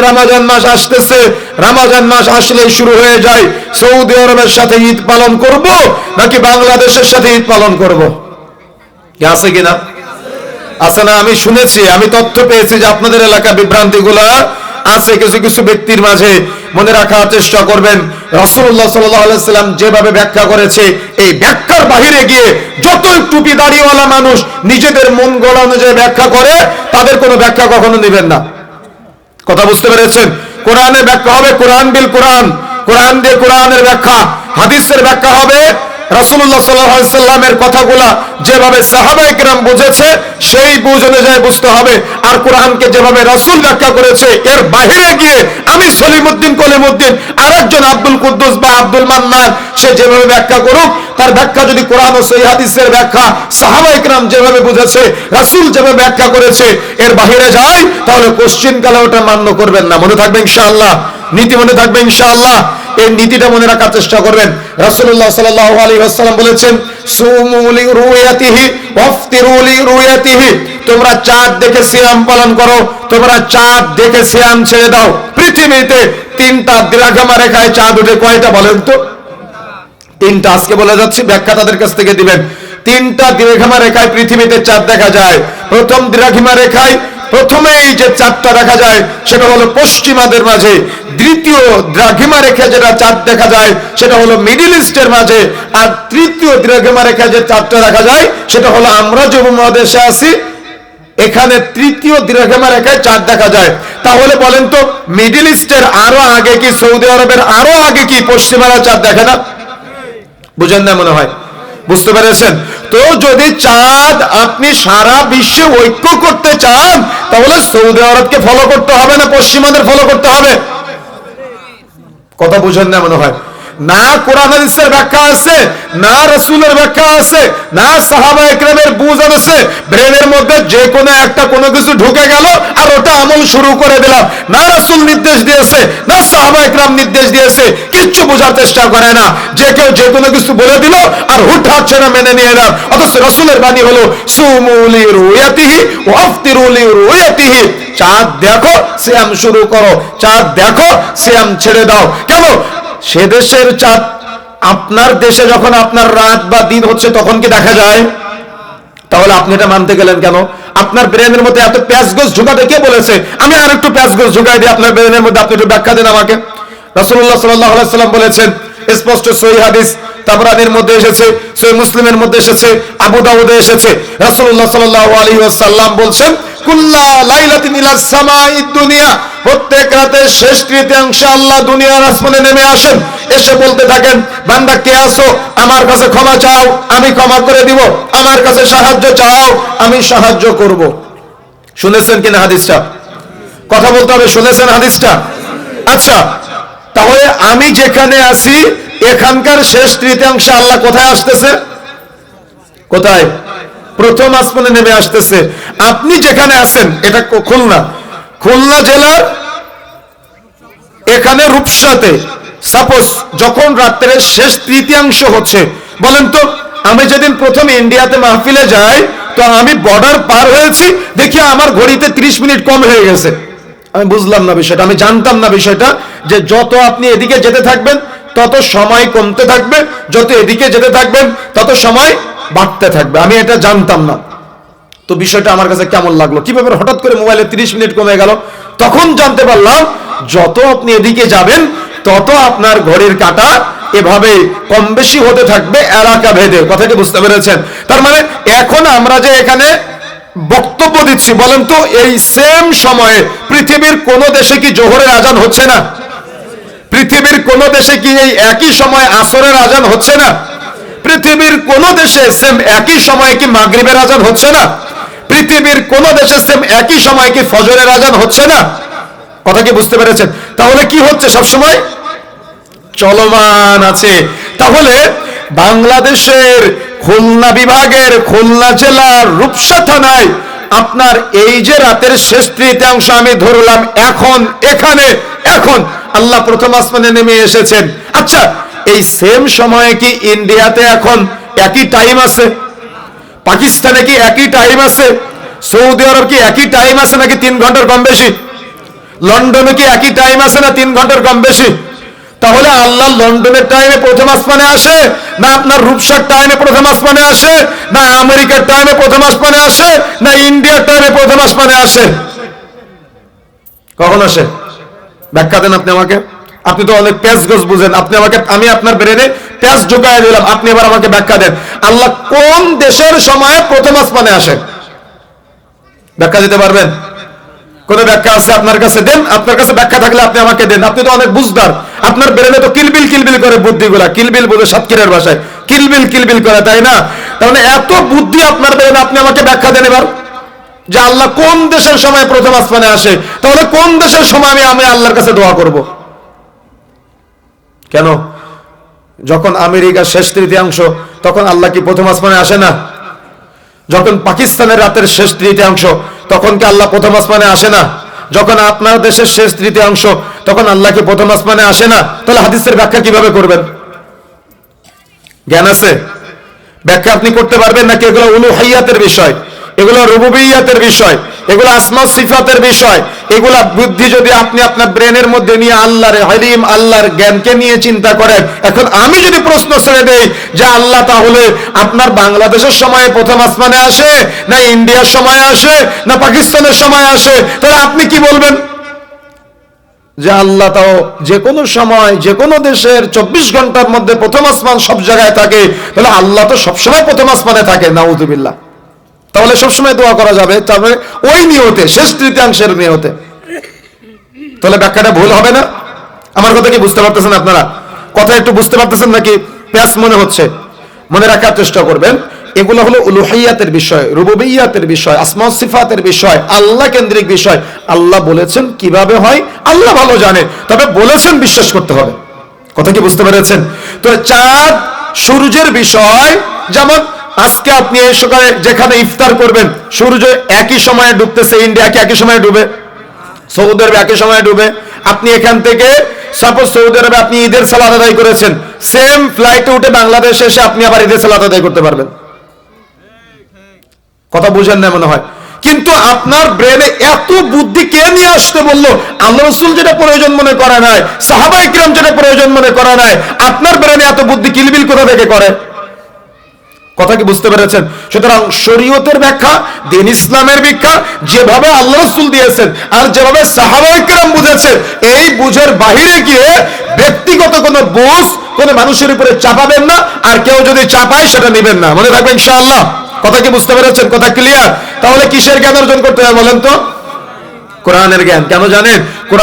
রমজান মাস আসতেছে, রমজান মাস আসলেই শুরু হয়ে যায় সৌদি আরবের সাথে ঈদ পালন করব নাকি বাংলাদেশের সাথে ঈদ পালন করব? কি আছে কিনা? আছে না? আমি শুনেছি, আমি তথ্য পেয়েছি যে আপনাদের এলাকা বিভ্রান্তিগুলা আছে কিছু কিছু ব্যক্তির মাঝে। মনে রাখার চেষ্টা করবেন, রাসূলুল্লাহ সাল্লাল্লাহু আলাইহি সাল্লাম যেভাবে ব্যাখ্যা করেছে, এই ব্যাখ্যার বাহিরে গিয়ে যতই টুপি দাড়িওয়ালা মানুষ নিজেদের মন গড়া অনুযায়ী ব্যাখ্যা করে, তাদের কোনো ব্যাখ্যা কখনো নেবেন না। কথা বুঝতে পেরেছেন? কোরআনের ব্যাখ্যা হবে কোরআন বিল কোরআন, কোরআন দিয়ে কোরআনের ব্যাখ্যা। হাদিসের ব্যাখ্যা হবে রাসূলুল্লাহ সাল্লাল্লাহু আলাইহি সাল্লামের কথাগুলা যেভাবে সাহাবায়ে কেরাম বুঝেছে সেই বুঝ অনুযায়ী বুঝতে হবে। আর কোরআনকে যেভাবে রাসূল ব্যাখ্যা করেছে এর বাইরে গিয়ে আমি সলিমউদ্দিন কলিমউদ্দিন আরেকজন আব্দুল কুদ্দুস বা আব্দুল মান্নান সে যেভাবে ব্যাখ্যা করুক, তার ব্যাখ্যা যদি কোরআন ও সহিহ হাদিসের ব্যাখ্যা সাহাবায়ে কেরাম যেভাবে বুঝেছে, রাসূল যেভাবে ব্যাখ্যা করেছে এর বাইরে যায়, তাহলে কোশ্চেন কালে ওটা মান্য করবেন না। মনে থাকবে ইনশাআল্লাহ, নীতি মনে থাকবে ইনশাআল্লাহ। এই নীতিটা মনে রাখার চেষ্টা করবেন। রাসূলুল্লাহ সাল্লাল্লাহু আলাইহি ওয়াসাল্লাম বলেছেন, সুমু লিরুয়াতিহি ওয়াফতিরু লিরুয়াতিহি, তোমরা চাঁদ দেখে সিয়াম পালন করো, তোমরা চাঁদ দেখে সিয়াম ছেড়ে দাও। পৃথিবীতে তিনটা দ্রাঘিমা রেখায় চাঁদ ওঠে, কয়টা বলেন তো? তিনটা। আজকে বলে যাচ্ছি, ব্যাখ্যা তাদের কাছ থেকে দিবেন। তিনটা দ্রাঘিমা রেখায় পৃথিবীতে চাঁদ দেখা যায়। প্রথম দ্রাঘিমা রেখায় প্রথমেই যে চাঁদটা দেখা যায় সেটা হলো পশ্চিমাদের মাঝে। দ্বিতীয় দ্রাঘিমা রেখা যেটা চাঁদ দেখা যায় সেটা হলো মিডল ইস্টের মাঝে। আর তৃতীয় দ্রাঘিমা রেখা যে চাঁদটা দেখা যায় সেটা হলো আমরা যে উপমহাদেশে আছি এখানে তৃতীয় দ্রাঘিমা রেখায় চাঁদ দেখা যায়। তাহলে বলেন তো, মিডল ইস্টের আরো আগে কি সৌদি আরবের আরো আগে কি পশ্চিমারা চাঁদ দেখে না? বুঝেন না মনে হয়? বুঝতে পেরেছেন? তো যদি চাঁদ আপনি সারা বিশ্বে ঐক্য করতে চান তাহলে সৌদি আরবকে ফলো করতে হবে না পশ্চিমাদের ফলো করতে হবে? কথা বুঝেন না মনে হয়? না কোরআন হাদিসের ব্যাখ্যা আছে, না রাসূলের ব্যাখ্যা আছে, না সাহাবায়ে কেরামের বুঝ আছে। ব্রেনের মধ্যে যে কোনো একটা কোনো কিছু ঢুকে গেল আর ওটা আমল শুরু করে দিলাম। না রাসূল নির্দেশ দিয়েছে, না সাহাবায়ে কেরাম নির্দেশ দিয়েছে, কিচ্ছু বোঝার চেষ্টা করে না। যে কেউ যে কোনো কিছু বলে দিল আর হুটহাট সেটা মেনে নিয়ে এলাম। অথচ রাসূলের বাণী হলো সুমু লিরুয়াতিহি ওয়াফতিরু লিরুয়াতিহি, চাঁদ দেখো সিয়াম শুরু করো, চাঁদ দেখো সিয়াম ছেড়ে দাও। কেন? সে দেশের চাঁদ আপনার দেশে যখন আপনার রাত বা দিন হচ্ছে তখন কি দেখা যায়? তাহলে আপনি এটা মানতে গেলেন কেন? আপনার ব্রেনের মধ্যে এত প্যাচগোছ ঢুকাতে কে বলেছে? আমি আর একটু প্যাচগোছ ঢুকাই দিই আপনার ব্রেনের মধ্যে, আপনি একটু ব্যাখ্যা দেন আমাকে। রাসূলুল্লাহ সাল্লাল্লাহু আলাইহি সাল্লাম বলেছেন, স্পষ্ট সহিহ হাদিস তাবরানির মধ্যে এসেছে, সহিহ মুসলিমের মধ্যে এসেছে, আবু দাউদে এসেছে। রাসূলুল্লাহ সাল্লাল্লাহু আলাইহি ওয়াসাল্লাম বলছেন, কুল্লা লাইলাতিন ইলাস সামাঈদ দুনিয়া, প্রত্যেক রাতে শেষ তৃতীয়াংশে আল্লাহ দুনিয়ার আসমানে নেমে আসেন। এসে বলতে থাকেন, বান্দা কে আছো? আমার কাছে ক্ষমা চাও, আমি ক্ষমা করে দিব। আমার কাছে সাহায্য চাও, আমি সাহায্য করব। শুনেছেন কিনা হাদিসটা? কথা বলতে হবে, শুনেছেন হাদিসটা? আচ্ছা, তাহলে আমি যেখানে আছি এখানকার শেষ তৃতীয়াংশে আল্লাহ কোথায় আসতেছে? কোথায়? প্রথম আসমানে নেমে আসতেছে। আপনি যেখানে আছেন এটা খুলনা, খুলনা জেলার এখানে রূপসাতে সাপোজ যখন রাত্রের শেষ তৃতীয়াংশ হচ্ছে, বলেন তো আমি যেদিন প্রথম ইন্ডিয়াতে মাহফিলে যাই তো আমি বর্ডার পার হয়েছি, দেখি আমার ঘড়িতে 30 মিনিট কম হয়ে গেছে। আমি বুঝলাম না বিষয়টা, আমি জানতাম না বিষয়টা যে যত আপনি এদিকে যেতে থাকবেন তত সময় কমতে থাকবে, যত এদিকে যেতে থাকবেন তত সময় বাড়তে থাকবে। আমি এটা জানতাম না। তো বিষয়টা আমার কাছে কেমন লাগলো, কিভাবে হঠাৎ করে মোবাইলে 30 মিনিট কমে গেল। তখন জানতে পারলাম যত আপনি এদিকে যাবেন তত আপনার ঘড়ির কাঁটা এভাবে কম বেশি হতে থাকবে এলাকা ভেদে। কথাটি বুঝতে পেরেছেন? তার মানে এখন আমরা যে এখানে বক্তব্য দিচ্ছি, বলেন তো এই সেম সময়ে পৃথিবীর কোন দেশে কি জোহরের আজান হচ্ছে না? পৃথিবীর কোন দেশে কি এই একই সময় আসরের আজান হচ্ছে না? পৃথিবীর কোন দেশে সেম একই সময়ে কি মাগরিবের আজান হচ্ছে না? পৃথিবীর কোন দেশে সেম একই সময়ে কি ফজরের আজান হচ্ছে না? কথা কি বুঝতে পেরেছেন? তাহলে কি হচ্ছে? সব সময় চলমান আছে। তাহলে বাংলাদেশের খুলনা বিভাগের খুলনা জেলার রূপসা থানায় আপনার এই যে রাতের শেষ তৃতীয়াংশ আমি ধরলাম এখন এখানে, এখন আল্লাহ প্রথম আসমানে নেমে এসেছেন। আচ্ছা, এই সেম সময়ে কি ইন্ডিয়াতে এখন একই টাইম আছে? পাকিস্তানে কি একই টাইম আছে? সৌদি আরব কি একই টাইম আছে নাকি 3 ঘন্টার কম বেশি? লন্ডনে কি একই টাইম আছে না 3 ঘন্টার কম বেশি? তাহলে আল্লাহ লন্ডনের টাইমে প্রথম আসমানে আসে, না আপনার রূপসার টাইমে প্রথম আসমানে আসে, না আমেরিকার টাইমে প্রথম আসমানে আসে, না ইন্ডিয়ার টাইমে প্রথম আসমানে আসে? কখন আসে? ব্যাখ্যা দেন আপনি আমাকে। আপনি তো অনেক প্যাচ গোজ বুঝেন, আপনি আমাকে, আমি আপনার ব্রেনে প্যাচ ঢুকাই দিলাম, আপনি এবার আমাকে ব্যাখ্যা দেন। আল্লাহ কোন দেশের সময় প্রথম আসমানে আসে? ব্যাখ্যা দিতে পারবেন? কোন ব্যাখ্যা আছে আপনার কাছে? দেন, আপনার কাছে ব্যাখ্যা থাকলে আপনি আমাকে দেন। আপনি তো অনেক বুঝদার, আপনার ব্রেনে তো কিলবিল কিলবিল করে বুদ্ধিগুলা, কিলবিল বোঝে সাতক্ষীরার ভাষায়, কিলবিল কিলবিল করে, তাই না? তাহলে এত বুদ্ধি আপনার ব্রেনে, আপনি আমাকে ব্যাখ্যা দেন এবার যে আল্লাহ কোন দেশের সময় প্রথম আসমানে আসে। তাহলে কোন দেশের সময় আমি আল্লাহর কাছে দোয়া করব? কেন? যখন আমেরিকার শেষ তৃতীয়াংশ, তখন আল্লাহ কি প্রথম আসমানে আসে না? যখন পাকিস্তানের রাতের শেষ তৃতীয়াংশ, তখন কি আল্লাহ প্রথম আসমানে আসে না? যখন আপনার দেশের শেষ তৃতীয়াংশ, তখন আল্লাহ কি প্রথম আসমানে আসে না? তাহলে হাদিসের ব্যাখ্যা কিভাবে করবেন? জ্ঞান আছে? ব্যাখ্যা আপনি করতে পারবেন নাকি? এগুলো উলুহিয়াতের বিষয়, এগুলো রুবুবিয়্যাতের বিষয়, এগুলো আসমা সিফাতের বিষয়। এগুলা বুদ্ধি যদি আপনি আপনার ব্রেনের মধ্যে নিয়ে আল্লাহর ইলম, আল্লাহর জ্ঞানকে নিয়ে চিন্তা করেন। এখন আমি যদি প্রশ্ন ছেড়ে দেই যে আল্লাহ তাহলে আপনার বাংলাদেশের সময় প্রথম আসমানে আসে, না ইন্ডিয়ার সময় আসে, না পাকিস্তানের সময় আসে, তাহলে আপনি কি বলবেন? যে আল্লাহ তাও যে কোনো সময় যে কোনো দেশের 24 ঘন্টার মধ্যে প্রথম আসমান সব জায়গায় থাকে, তাহলে আল্লাহ তো সবসময় প্রথম আসমানে থাকে, নাউযুবিল্লাহ। তাহলে সবসময় দোয়া করা যাবে, তারপরে ওই নিয়তে, শেষ তৃতীয়াংশের নিয়তে। তাহলে ব্যাখ্যাটা ভুল হবে না? আমার কথা কি বুঝতে পারতেছেন আপনারা? কথা একটু বুঝতে পারতেছেন নাকি প্যাস মনে হচ্ছে? মনে রাখার চেষ্টা করবেন, এগুলো হলো উলুহিয়াতের বিষয়, রুবুবিয়্যাতের বিষয়, আসমা ও সিফাতের বিষয়, আল্লাহ কেন্দ্রিক বিষয়। আল্লাহ বলেছেন কিভাবে হয় আল্লাহ ভালো জানে, তবে বলেছেন বিশ্বাস করতে হবে। কথা কি বুঝতে পেরেছেন? তো চাঁদ সূর্যের বিষয়, যেমন আজকে আপনি এই সকালে যেখানে ইফতার করবেন, সূর্য একই সময়ে ডুবতেছে, ইন্ডিয়া একই সময়ে ডুবে, সৌদি আরবে একই সময়ে ডুবে। আপনি এখান থেকে সাপোজ সৌদি আরবে আপনি ঈদের সালাত আদায় করেছেন, সেম ফ্লাইটে উঠে বাংলাদেশে এসে আপনি আবার ঈদের সালাত আদায় করতে পারবেন। কথা বুঝেন না মনে হয়? কিন্তু আপনার ব্রেনে এত বুদ্ধি কে নিয়ে আসতে বললো? আল্লাহ রাসূল যেটা প্রয়োজন মনে করে নাই, সাহাবায়ে কিরাম যেটা প্রয়োজন মনে করে নাই, আপনার ব্রেনে এত বুদ্ধি কিলবিল কোথা থেকে করে? কথা কি বুঝতে পেরেছেন? সুতরাং শরীয়তের ব্যাখ্যা, দ্বীন ইসলামের ব্যাখ্যা যেভাবে আল্লাহ রাসূল দিয়েছেন আর যেভাবে সাহাবায়ে কিরাম বুঝেছে, এই বুঝের বাহিরে গিয়ে ব্যক্তিগত কোনো বুঝ কোনো মানুষের উপরে চাপাবেন না, আর কেউ যদি চাপায় সেটা নেবেন না। মনে রাখবেন ইনশাআল্লাহ। কথা কি বুঝতে পেরেছেন? কথা ক্লিয়ার? তাহলে কিসের জ্ঞান অর্জন করতে হবে বলেন তো? কোরআনের জ্ঞান। কেন জানেন? কোরআন